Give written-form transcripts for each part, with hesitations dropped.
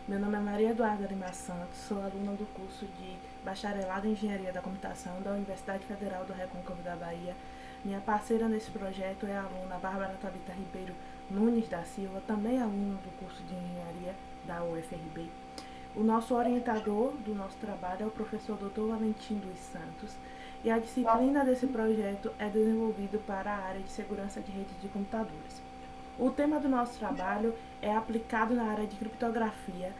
Meu nome é Maria Eduarda Lima Santos, sou aluna do curso de Bacharelado em Engenharia da Computação da Universidade Federal do Recôncavo da Bahia. Minha parceira nesse projeto é a aluna Bárbara Thalita Ribeiro Nunes da Silva, também aluna do curso de Engenharia da UFRB. O nosso orientador do nosso trabalho é o professor Dr. Valentim dos Santos, e a disciplina desse projeto é desenvolvida para a área de segurança de redes de computadores. O tema do nosso trabalho é aplicado na área de criptografia,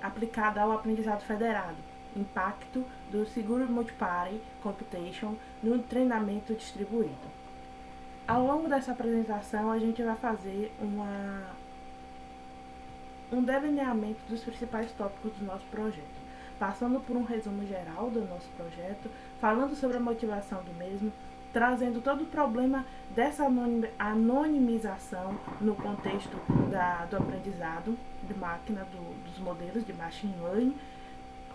aplicada ao aprendizado federado, impacto do seguro multiparty computation no treinamento distribuído. Ao longo dessa apresentação, a gente vai fazer um delineamento dos principais tópicos do nosso projeto, passando por um resumo geral do nosso projeto, falando sobre a motivação do mesmo, trazendo todo o problema dessa anonimização no contexto do aprendizado de máquina, dos modelos de machine learning,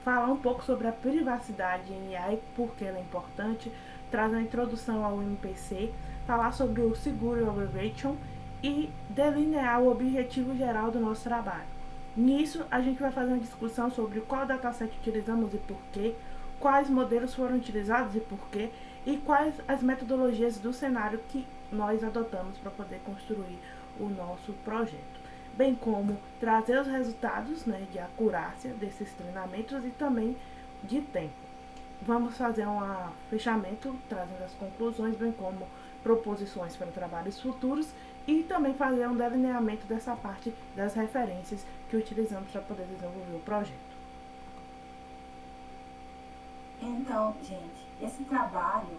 falar um pouco sobre a privacidade em IA e por que ela é importante, trazer a introdução ao MPC, falar sobre o Security Overview e delinear o objetivo geral do nosso trabalho. Nisso, a gente vai fazer uma discussão sobre qual dataset utilizamos e por quê, quais modelos foram utilizados e por quê, e quais as metodologias do cenário que nós adotamos para poder construir o nosso projeto, bem como trazer os resultados, de acurácia desses treinamentos e também de tempo. Vamos fazer um fechamento, trazendo as conclusões, bem como proposições para trabalhos futuros e também fazer um delineamento dessa parte das referências que utilizamos para poder desenvolver o projeto. Então, gente, esse trabalho,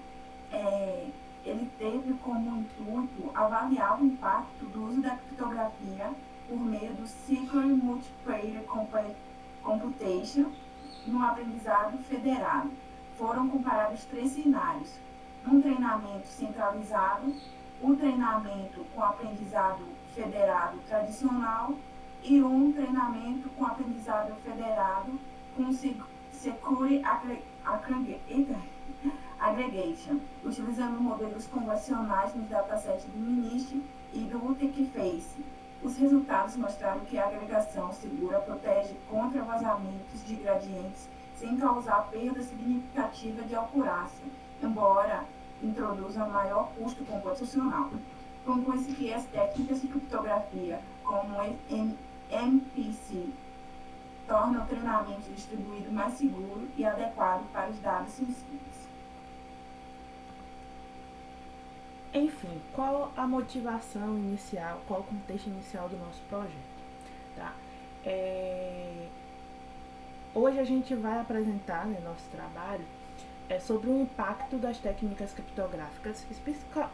ele teve como intuito avaliar o impacto do uso da criptografia por meio do Security Multiplayer Computation no aprendizado federado. Foram comparados 3 cenários: um treinamento centralizado, o treinamento com aprendizado federado tradicional e um treinamento com aprendizado federado com Security Aggregation, utilizando modelos convencionais nos datasets do MNIST e do TechFace. Os resultados mostraram que a agregação segura protege contra vazamentos de gradientes sem causar perda significativa de acurácia, embora introduza maior custo computacional. Conclui-se que as técnicas de criptografia, como MPC, tornam o treinamento distribuído mais seguro e adequado para os dados sensíveis. Enfim, qual a motivação inicial, qual o contexto inicial do nosso projeto? Tá? Hoje a gente vai apresentar nosso trabalho sobre o impacto das técnicas criptográficas,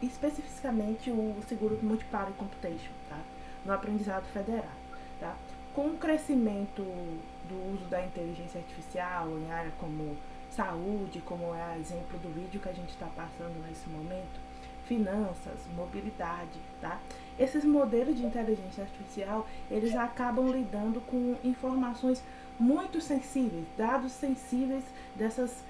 especificamente o seguro multiparty computation, tá? No aprendizado federal. Tá? Com o crescimento do uso da inteligência artificial em áreas como saúde, como é o exemplo do vídeo que a gente está passando nesse momento, finanças, mobilidade, tá? Esses modelos de inteligência artificial, eles acabam lidando com informações muito sensíveis, dados sensíveis desses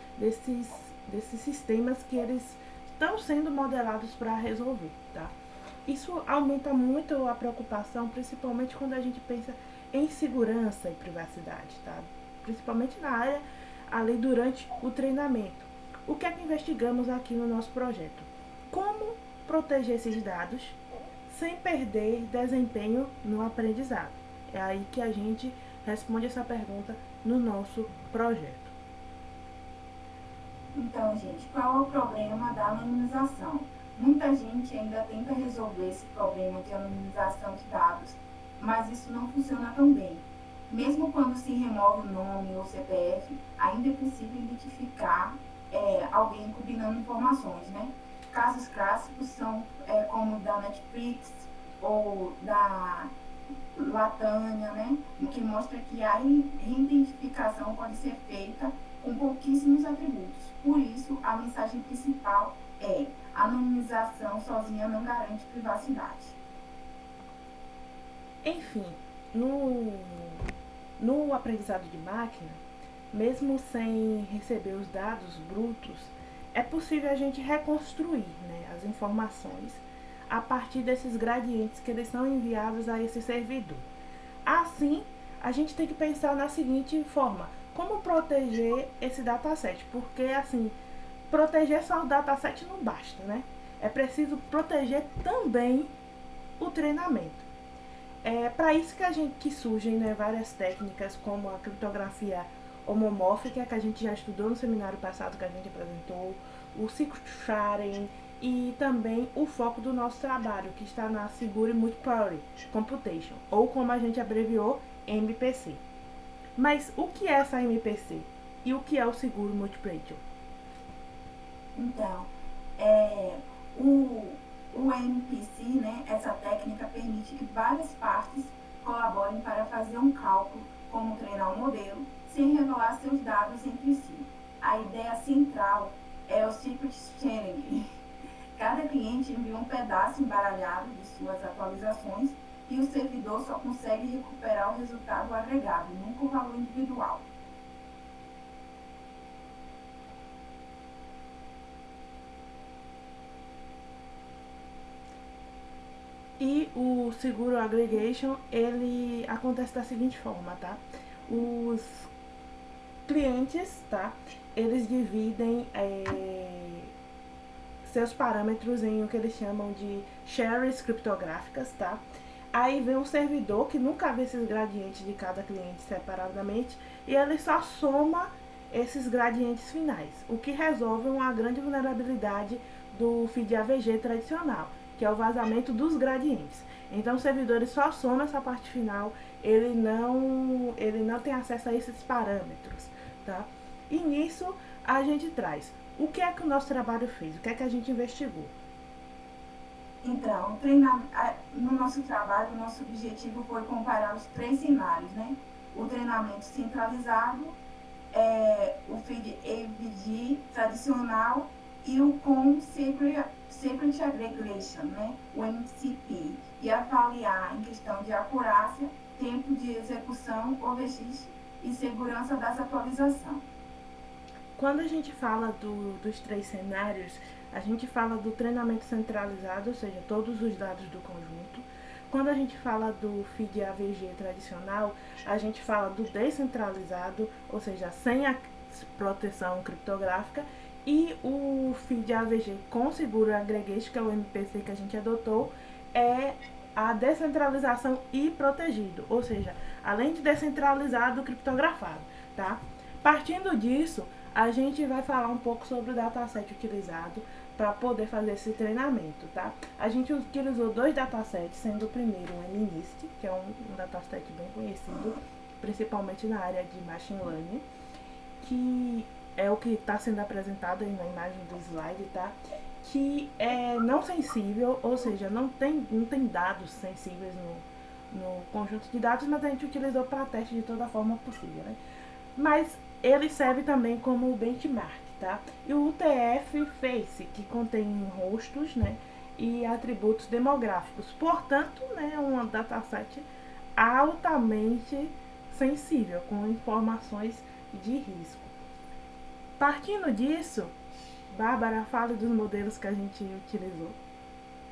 sistemas que eles estão sendo modelados para resolver, tá? Isso aumenta muito a preocupação, principalmente quando a gente pensa em segurança e privacidade, tá? Principalmente na área ali durante o treinamento. O que é que investigamos aqui no nosso projeto? Como proteger esses dados sem perder desempenho no aprendizado? É aí que a gente responde essa pergunta no nosso projeto. Então, gente, qual é o problema da anonimização? Muita gente ainda tenta resolver esse problema de anonimização de dados, mas isso não funciona tão bem. Mesmo quando se remove o nome ou CPF, ainda é possível identificar alguém combinando informações, né? Casos clássicos são como da Netflix ou da Latânia, né? Que mostra que a reidentificação pode ser feita com pouquíssimos atributos. Por isso, a mensagem principal é: anonimização sozinha não garante privacidade. Enfim, no aprendizado de máquina, mesmo sem receber os dados brutos, é possível a gente reconstruir as informações a partir desses gradientes que eles são enviados a esse servidor. Assim, a gente tem que pensar na seguinte forma: como proteger esse dataset? Porque, assim, proteger só o dataset não basta, né? É preciso proteger também o treinamento. É para isso que que surgem, né, várias técnicas como a criptografia homomórfica, que a gente já estudou no seminário passado que a gente apresentou, o secret sharing e também o foco do nosso trabalho, que está na Secure Multiparty Computation, ou como a gente abreviou, MPC. Mas o que é essa MPC? E o que é o Seguro Multiparty? Então, é, o, o MPC, né, essa técnica permite que várias partes colaborem para fazer um cálculo, como treinar um modelo, sem revelar seus dados entre si. A ideia central é o secret sharing. Cada cliente envia um pedaço embaralhado de suas atualizações e o servidor só consegue recuperar o resultado agregado, nunca o valor individual. E o seguro aggregation, ele acontece da seguinte forma, tá? Os clientes, tá? Eles dividem seus parâmetros em o que eles chamam de shares criptográficas, tá? Aí vem um servidor que nunca vê esses gradientes de cada cliente separadamente e ele só soma esses gradientes finais, o que resolve uma grande vulnerabilidade do feed AVG tradicional, que é o vazamento dos gradientes. Então o servidor ele só soma essa parte final, ele não tem acesso a esses parâmetros, tá? E nisso a gente traz o que é que o nosso trabalho fez, o que é que a gente investigou. Então, no nosso trabalho, o nosso objetivo foi comparar os três cenários, né? O treinamento centralizado, o feed AVG tradicional e o com Secret Aggregation, né? O MCP, e avaliar em questão de acurácia, tempo de execução, OVX e segurança das atualizações. Quando a gente fala dos três cenários, a gente fala do treinamento centralizado, ou seja, todos os dados do conjunto. Quando a gente fala do feed AVG tradicional, a gente fala do descentralizado, ou seja, sem a proteção criptográfica, e o feed AVG com seguro aggregation, que é o MPC que a gente adotou, é a descentralização e protegido, ou seja, além de descentralizado, criptografado, tá? Partindo disso, a gente vai falar um pouco sobre o dataset utilizado para poder fazer esse treinamento, tá? A gente utilizou dois datasets, sendo o primeiro o MNIST, que é um dataset bem conhecido, principalmente na área de Machine Learning, que é o que está sendo apresentado aí na imagem do slide, tá? Que é não sensível, ou seja, não tem dados sensíveis no conjunto de dados, mas a gente utilizou para teste de toda forma possível, né? Mas ele serve também como benchmark, tá? E o UTF-Face, que contém rostos, né, e atributos demográficos. Portanto, né, um dataset altamente sensível, com informações de risco. Partindo disso, Bárbara, fala dos modelos que a gente utilizou.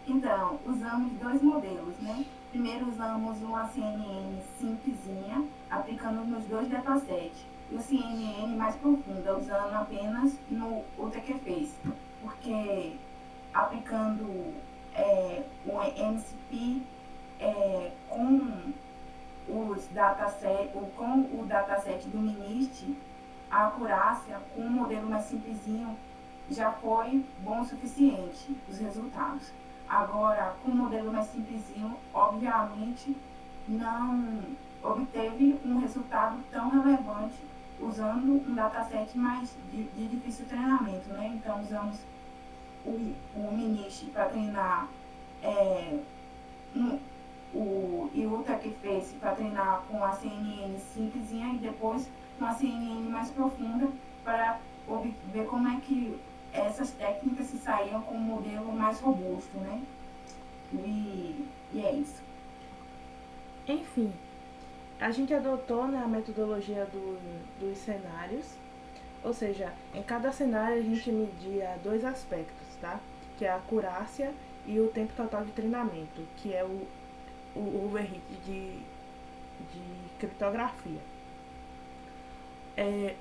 Então, usamos dois modelos, né? Primeiro usamos uma CNN simplesinha, aplicando nos dois datasets, e o CNN mais profunda, usando apenas no UTQ-Face, porque aplicando o MCP com o dataset do MNIST, a acurácia com um modelo mais simplesinho já foi bom o suficiente, os resultados. Agora, com o modelo mais simplesinho, obviamente, não obteve um resultado tão relevante usando um dataset mais de difícil treinamento, né? Então, usamos o MNIST para treinar e o UTQ-Face para treinar com a CNN simplesinha e depois com a CNN mais profunda para ver como é que essas técnicas se saíam com um modelo mais robusto, né? E é isso. Enfim, a gente adotou, né, a metodologia dos cenários, ou seja, em cada cenário a gente media dois aspectos, tá? Que é a acurácia e o tempo total de treinamento, que é o overheat de criptografia.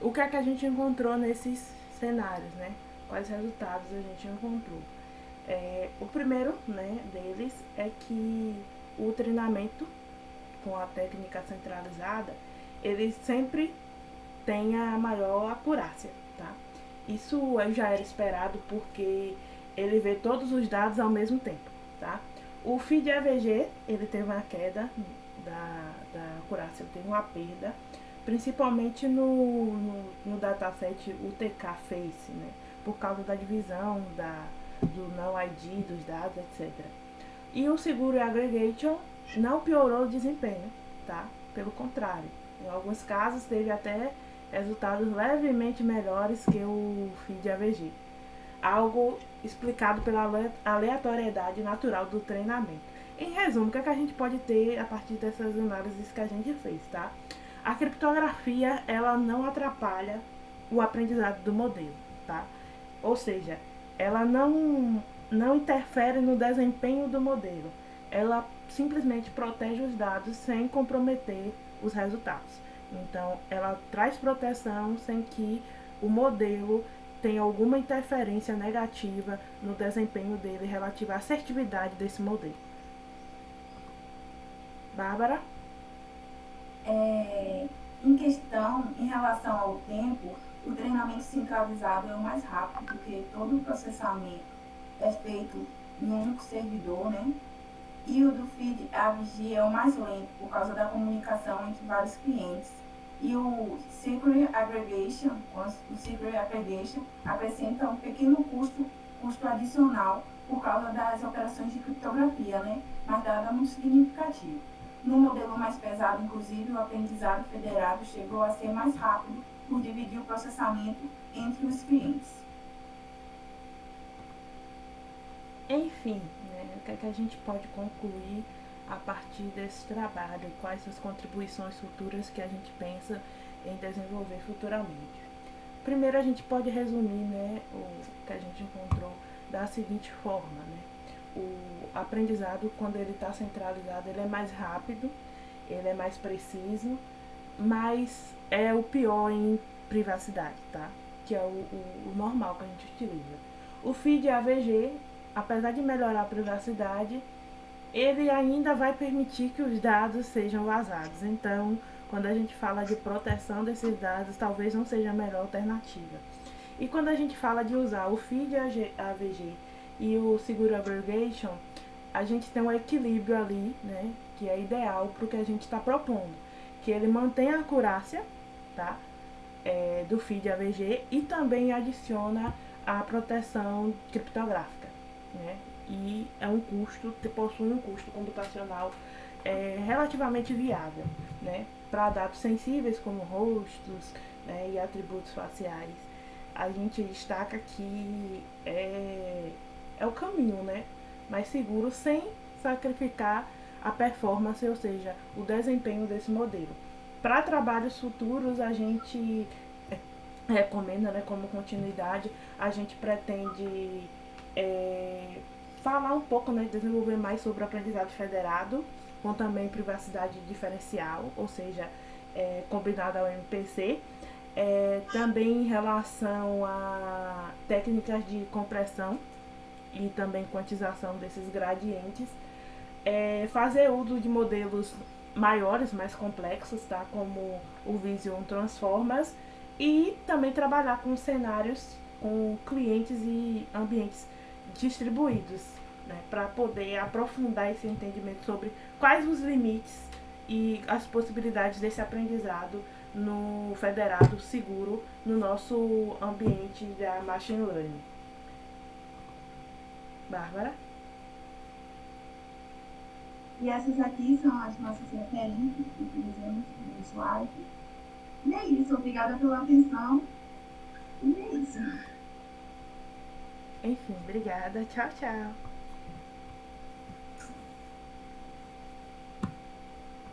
O que é que a gente encontrou nesses cenários, né? Quais resultados a gente encontrou? O primeiro, né, deles é que o treinamento com a técnica centralizada, ele sempre tem a maior acurácia, tá? Isso já era esperado porque ele vê todos os dados ao mesmo tempo, tá? O feed AVG, ele teve uma queda da acurácia, ele teve uma perda, principalmente no dataset UTK-FACE, né? Por causa da divisão do não ID dos dados, etc. E o seguro aggregation não piorou o desempenho, tá? Pelo contrário, em alguns casos teve até resultados levemente melhores que o feed AVG. Algo explicado pela aleatoriedade natural do treinamento. Em resumo, o que a gente pode ter a partir dessas análises que a gente fez, tá? A criptografia, ela não atrapalha o aprendizado do modelo, tá? Ou seja, ela não interfere no desempenho do modelo. Ela simplesmente protege os dados sem comprometer os resultados. Então, ela traz proteção sem que o modelo tenha alguma interferência negativa no desempenho dele relativa à assertividade desse modelo. Bárbara? Em questão, em relação ao tempo, o treinamento centralizado é o mais rápido, porque todo o processamento é feito em um único servidor, né? E o do feed AVG é o mais lento, por causa da comunicação entre vários clientes. E o Secret Aggregation apresenta um pequeno custo adicional por causa das operações de criptografia, né? Mas nada muito significativo. No modelo mais pesado, inclusive, o aprendizado federado chegou a ser mais rápido por dividir o processamento entre os clientes. Enfim, né, o que é que a gente pode concluir a partir desse trabalho? Quais as contribuições futuras que a gente pensa em desenvolver futuramente? Primeiro, a gente pode resumir, né, o que a gente encontrou da seguinte forma, né? O aprendizado, quando ele está centralizado, ele é mais rápido, ele é mais preciso, mas é o pior em privacidade, tá? Que é o normal que a gente utiliza. O feed AVG, apesar de melhorar a privacidade, ele ainda vai permitir que os dados sejam vazados. Então, quando a gente fala de proteção desses dados, talvez não seja a melhor alternativa. E quando a gente fala de usar o feed AVG e o seguro aggregation, a gente tem um equilíbrio ali, né, que é ideal para o que a gente está propondo, que ele mantém a acurácia, tá, do feed AVG e também adiciona a proteção criptográfica, né, e é um custo, possui um custo computacional relativamente viável, né, para dados sensíveis como rostos, né, e atributos faciais. A gente destaca que é o caminho, né, mais seguro sem sacrificar a performance, ou seja, o desempenho desse modelo. Para trabalhos futuros, a gente recomenda, né, como continuidade, a gente pretende falar um pouco, né, desenvolver mais sobre o aprendizado federado, com também privacidade diferencial, ou seja, combinada ao MPC. Também em relação a técnicas de compressão e também quantização desses gradientes, fazer uso de modelos maiores, mais complexos, tá? Como o Vision Transformers, e também trabalhar com cenários, com clientes e ambientes distribuídos, né? Para poder aprofundar esse entendimento sobre quais os limites e as possibilidades desse aprendizado no federado seguro no nosso ambiente da Machine Learning. Bárbara? E essas aqui são as nossas referências que utilizamos no slide. E é isso, obrigada pela atenção. E é isso. Enfim, obrigada. Tchau, tchau.